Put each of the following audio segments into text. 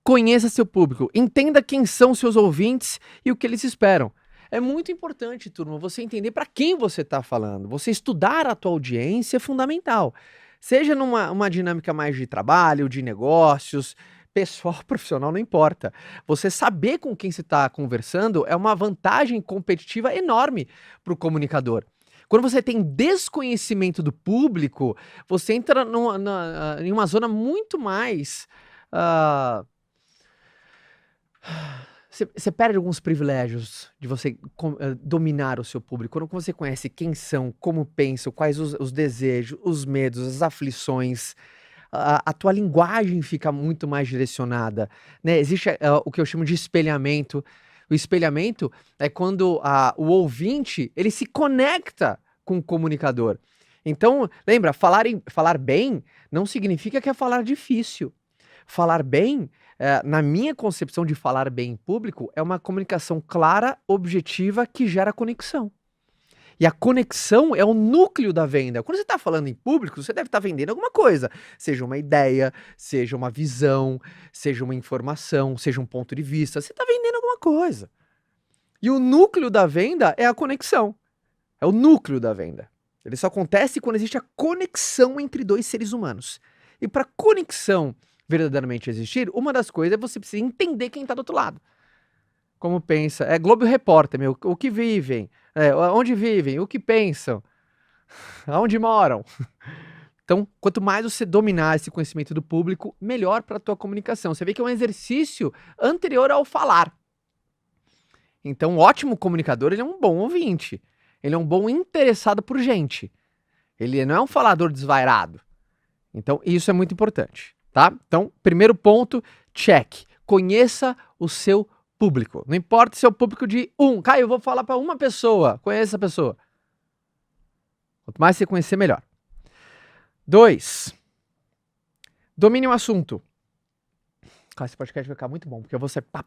Conheça seu público, entenda quem são seus ouvintes e o que eles esperam. É muito importante, turma, você entender para quem você está falando. Você estudar a tua audiência é fundamental. Seja numa dinâmica mais de trabalho, de negócios, pessoal, profissional, não importa. Você saber com quem você está conversando é uma vantagem competitiva enorme para o comunicador. Quando você tem desconhecimento do público, você entra em uma zona muito mais. ah, Você perde alguns privilégios de você dominar o seu público. Quando você conhece quem são, como pensam, quais os desejos, os medos, as aflições, a tua linguagem fica muito mais direcionada, né? Existe o que eu chamo de espelhamento. O espelhamento é quando o ouvinte ele se conecta com o comunicador. Então, lembra, falar bem não significa que é falar difícil. Falar bem, na minha concepção de falar bem em público, é uma comunicação clara, objetiva, que gera conexão. E a conexão é o núcleo da venda. Quando você está falando em público, você deve estar vendendo alguma coisa. Seja uma ideia, seja uma visão, seja uma informação, seja um ponto de vista. Você está vendendo alguma coisa. E o núcleo da venda é a conexão. É o núcleo da venda. Ele só acontece quando existe a conexão entre dois seres humanos. E para conexão verdadeiramente existir, uma das coisas é você precisa entender quem está do outro lado. Como pensa. É Globo Repórter, meu. O que vivem, onde vivem, o que pensam, aonde moram. Então, quanto mais você dominar esse conhecimento do público, melhor para a tua comunicação. Você vê que é um exercício anterior ao falar. Então, um ótimo comunicador, ele é um bom ouvinte. Ele é um bom interessado por gente. Ele não é um falador desvairado. Então, isso é muito importante, tá? Então, primeiro ponto, check. Conheça o seu público. Não importa se é o público de Caio, eu vou falar para uma pessoa. Conheça essa pessoa. Quanto mais você conhecer, melhor. 2. Domine o assunto. Cara, esse podcast vai ficar muito bom, porque eu vou ser pá.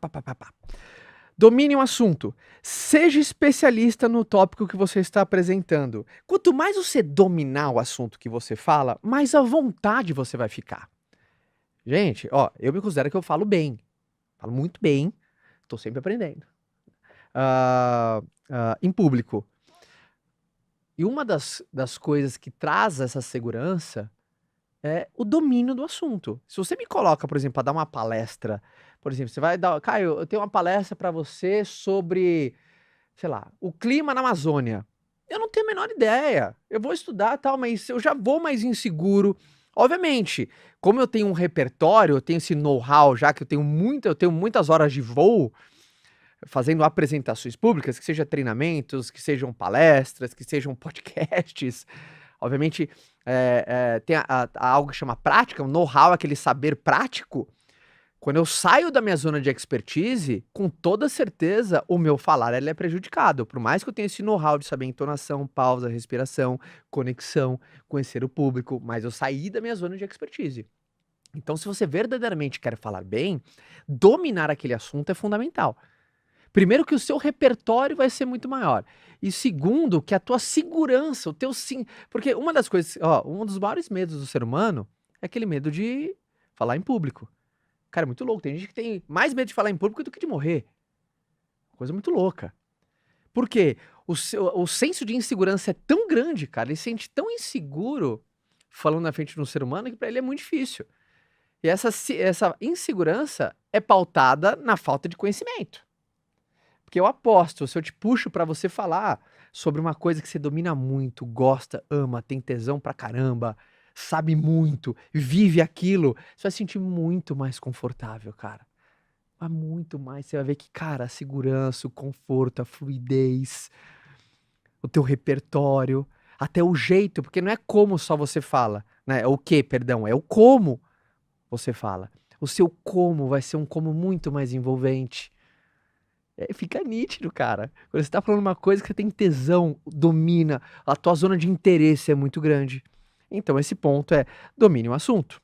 Domine o assunto. Seja especialista no tópico que você está apresentando. Quanto mais você dominar o assunto que você fala, mais à vontade você vai ficar. Gente, eu me considero que eu falo bem. Falo muito bem. Estou sempre aprendendo. Em público. E uma das coisas que traz essa segurança é o domínio do assunto. Se você me coloca, por exemplo, para dar uma palestra, por exemplo, você vai dar, Caio, eu tenho uma palestra para você sobre, sei lá, o clima na Amazônia. Eu não tenho a menor ideia. Eu vou estudar tal, mas eu já vou mais inseguro. Obviamente, como eu tenho um repertório, eu tenho esse know-how já que eu tenho muitas horas de voo fazendo apresentações públicas, que sejam treinamentos, que sejam palestras, que sejam podcasts. Obviamente, tem algo que chama prática, um know-how, aquele saber prático. Quando eu saio da minha zona de expertise, com toda certeza, o meu falar ele é prejudicado. Por mais que eu tenha esse know-how de saber entonação, pausa, respiração, conexão, conhecer o público, mas eu saí da minha zona de expertise. Então, se você verdadeiramente quer falar bem, dominar aquele assunto é fundamental. Primeiro que o seu repertório vai ser muito maior. E segundo, que a tua segurança, o teu sim... Porque uma das coisas, um dos maiores medos do ser humano é aquele medo de falar em público. Cara, é muito louco. Tem gente que tem mais medo de falar em público do que de morrer. Coisa muito louca. Por quê? O senso de insegurança é tão grande, cara. Ele se sente tão inseguro falando na frente de um ser humano que pra ele é muito difícil. E essa insegurança é pautada na falta de conhecimento. Porque eu aposto, se eu te puxo pra você falar sobre uma coisa que você domina muito, gosta, ama, tem tesão pra caramba, sabe muito, vive aquilo, você vai se sentir muito mais confortável, cara. Mas muito mais. Você vai ver que, cara, a segurança, o conforto, a fluidez, o teu repertório, até o jeito, porque não é como só você fala, né? É o que, perdão, é o como você fala. O seu como vai ser um como muito mais envolvente. Fica nítido, cara. Quando você tá falando uma coisa que você tem tesão, domina, a tua zona de interesse é muito grande. Então esse ponto é domine o assunto.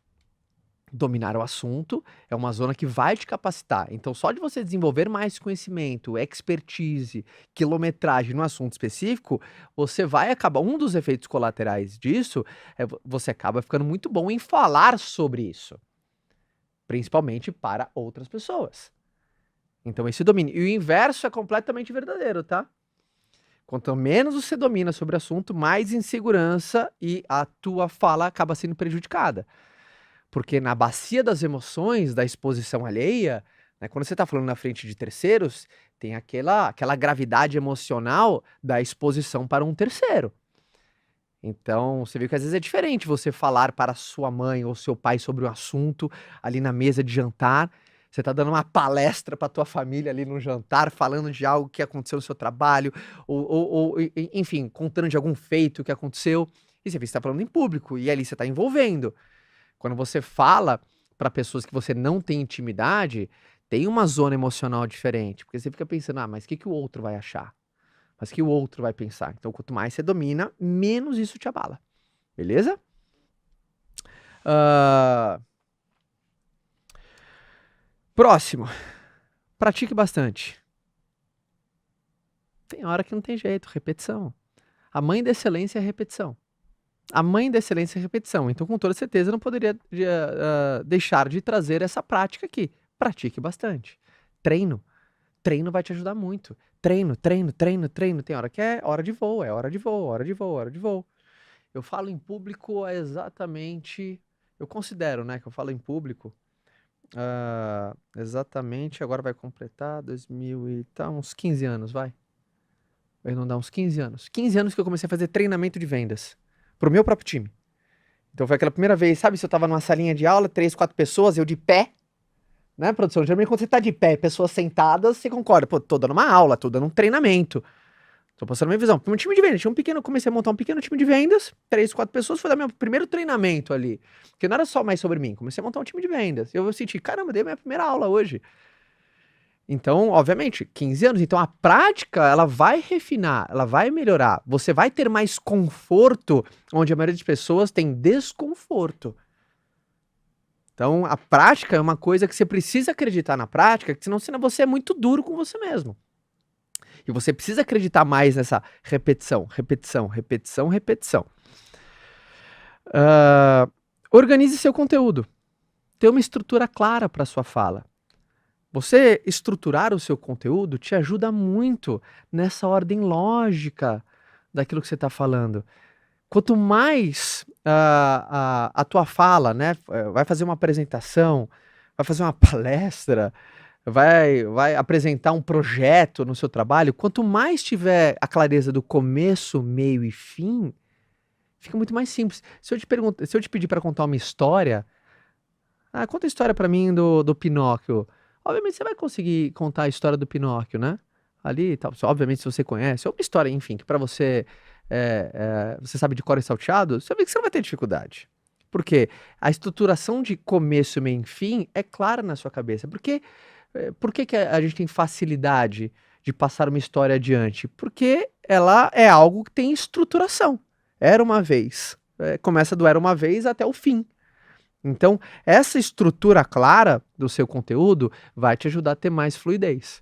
Dominar o assunto é uma zona que vai te capacitar. Então só de você desenvolver mais conhecimento, expertise, quilometragem no assunto específico, você vai acabar, um dos efeitos colaterais disso é você acaba ficando muito bom em falar sobre isso. principalmente para outras pessoas. Então esse domínio. E o inverso é completamente verdadeiro, tá? Quanto menos você domina sobre o assunto, mais insegurança e a tua fala acaba sendo prejudicada. Porque na bacia das emoções, da exposição alheia, né, quando você está falando na frente de terceiros, tem aquela gravidade emocional da exposição para um terceiro. Então, você vê que às vezes é diferente você falar para sua mãe ou seu pai sobre um assunto ali na mesa de jantar. Você está dando uma palestra para tua família ali no jantar, falando de algo que aconteceu no seu trabalho, enfim, contando de algum feito que aconteceu. E você vê que você está falando em público, e ali você está envolvendo. Quando você fala para pessoas que você não tem intimidade, tem uma zona emocional diferente, porque você fica pensando, mas o que que o outro vai achar? Mas o que o outro vai pensar? Então, quanto mais você domina, menos isso te abala. Beleza? Próximo. Pratique bastante. Tem hora que não tem jeito, repetição. A mãe da excelência é a repetição. A mãe da excelência é a repetição. Então, com toda certeza, eu não poderia deixar de trazer essa prática aqui. Pratique bastante. Treino. Treino vai te ajudar muito. Treino. Tem hora que é hora de voo, hora de voo. Eu falo em público exatamente... Eu considero, né, que eu falo em público exatamente, agora vai completar 2000 e tá, uns 15 anos, vai não dar uns 15 anos. 15 anos que eu comecei a fazer treinamento de vendas pro meu próprio time. Então foi aquela primeira vez, sabe, se eu tava numa salinha de aula, 3, 4 pessoas, eu de pé, né, produção? Geralmente quando você tá de pé, pessoas sentadas, você concorda, pô, tô dando uma aula, tô dando um treinamento. Tô passando minha visão. Um time de vendas, comecei a montar um pequeno time de vendas, 3, 4 pessoas, foi dar meu primeiro treinamento ali. Porque não era só mais sobre mim, comecei a montar um time de vendas. Eu senti, caramba, dei minha primeira aula hoje. Então, obviamente, 15 anos. Então, a prática, ela vai refinar, ela vai melhorar. Você vai ter mais conforto, onde a maioria das pessoas tem desconforto. Então, a prática é uma coisa que você precisa acreditar na prática, senão você é muito duro com você mesmo. E você precisa acreditar mais nessa repetição. Organize seu conteúdo. Ter uma estrutura clara para sua fala. Você estruturar o seu conteúdo te ajuda muito nessa ordem lógica daquilo que você está falando. Quanto mais a tua fala, né, vai fazer uma apresentação, vai fazer uma palestra, vai apresentar um projeto no seu trabalho, quanto mais tiver a clareza do começo, meio e fim, fica muito mais simples. Se eu te pedir para contar uma história, conta a história para mim do Pinóquio. Obviamente você vai conseguir contar a história do Pinóquio, né? Ali, tal. Obviamente se você conhece, ou uma história, enfim, que para você você sabe de cor e salteado, você vê que você não vai ter dificuldade. Porque a estruturação de começo, meio e fim é clara na sua cabeça. Por que a gente tem facilidade de passar uma história adiante? Porque ela é algo que tem estruturação. Era uma vez. Começa do era uma vez até o fim. Então, essa estrutura clara do seu conteúdo vai te ajudar a ter mais fluidez.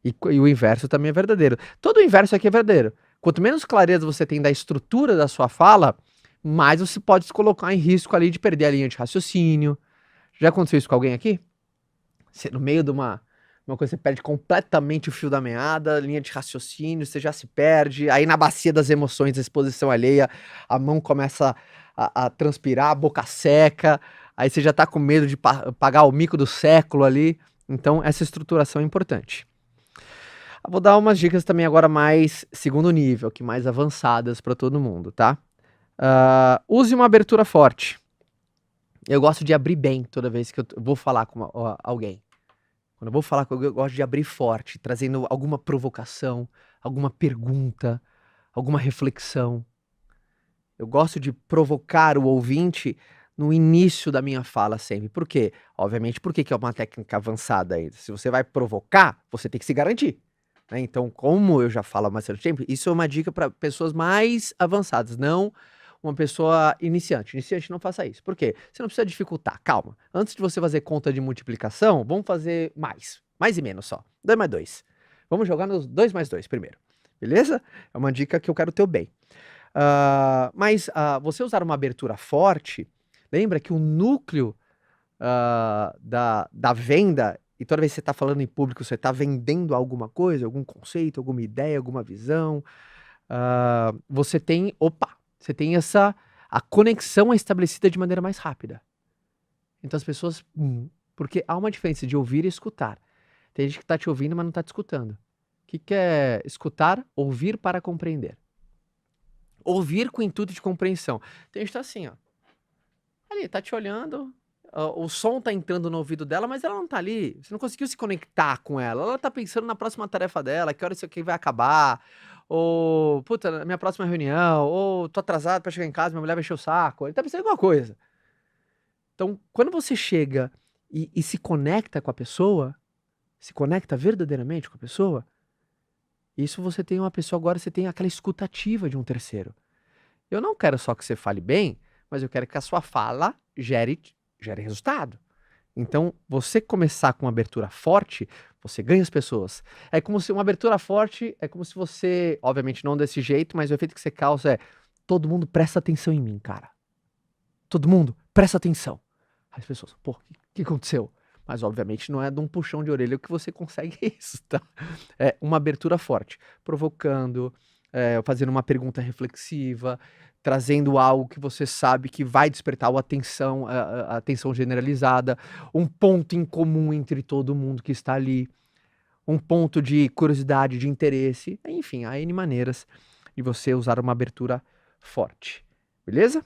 E o inverso também é verdadeiro. Todo o inverso aqui é verdadeiro. Quanto menos clareza você tem da estrutura da sua fala, mais você pode se colocar em risco ali de perder a linha de raciocínio. Já aconteceu isso com alguém aqui? Você, no meio de uma coisa, você perde completamente o fio da meada, linha de raciocínio, você já se perde. Aí na bacia das emoções, da exposição alheia, a mão começa a transpirar, a boca seca, aí você já tá com medo de pagar o mico do século ali. Então, essa estruturação é importante. Eu vou dar umas dicas também agora mais segundo nível, que mais avançadas para todo mundo, tá? Use uma abertura forte. Eu gosto de abrir bem toda vez que eu vou falar com alguém. Quando eu vou falar com alguém, eu gosto de abrir forte, trazendo alguma provocação, alguma pergunta, alguma reflexão. Eu gosto de provocar o ouvinte no início da minha fala sempre. Por quê? Obviamente, por que é uma técnica avançada ainda? Se você vai provocar, você tem que se garantir. Né? Então, como eu já falo há mais certo tempo, isso é uma dica para pessoas mais avançadas, não uma pessoa iniciante. Iniciante, não faça isso. Por quê? Você não precisa dificultar. Calma. Antes de você fazer conta de multiplicação, vamos fazer mais. Mais e menos só. 2 mais 2. Vamos jogar nos 2 mais 2 primeiro. Beleza? É uma dica que eu quero ter o bem. Mas você usar uma abertura forte, lembra que o núcleo da venda, e toda vez que você está falando em público, você está vendendo alguma coisa, algum conceito, alguma ideia, alguma visão, você tem, você tem a conexão é estabelecida de maneira mais rápida. Então as pessoas, porque há uma diferença de ouvir e escutar. Tem gente que está te ouvindo, mas não está te escutando. O que é escutar? Ouvir para compreender. Ouvir com o intuito de compreensão. Tem gente que tá assim, ó. Ali, tá te olhando, o som tá entrando no ouvido dela, mas ela não tá ali. Você não conseguiu se conectar com ela. Ela tá pensando na próxima tarefa dela, que hora isso aqui vai acabar. Ou, puta, minha próxima reunião. Ou, tô atrasado pra chegar em casa, minha mulher vai encher o saco. Ele tá pensando em alguma coisa. Então, quando você chega e se conecta com a pessoa, se conecta verdadeiramente com a pessoa, isso você tem uma pessoa, agora você tem aquela escutativa de um terceiro. Eu não quero só que você fale bem, mas eu quero que a sua fala gere resultado. Então, você começar com uma abertura forte, você ganha as pessoas. É como se uma abertura forte, é como se você, obviamente não desse jeito, mas o efeito que você causa é: todo mundo presta atenção em mim, cara. Todo mundo presta atenção. As pessoas, pô, o que aconteceu? Mas obviamente não é de um puxão de orelha que você consegue isso, tá? É uma abertura forte, provocando, fazendo uma pergunta reflexiva, trazendo algo que você sabe que vai despertar a atenção generalizada, um ponto em comum entre todo mundo que está ali, um ponto de curiosidade, de interesse, enfim, há N maneiras de você usar uma abertura forte. Beleza?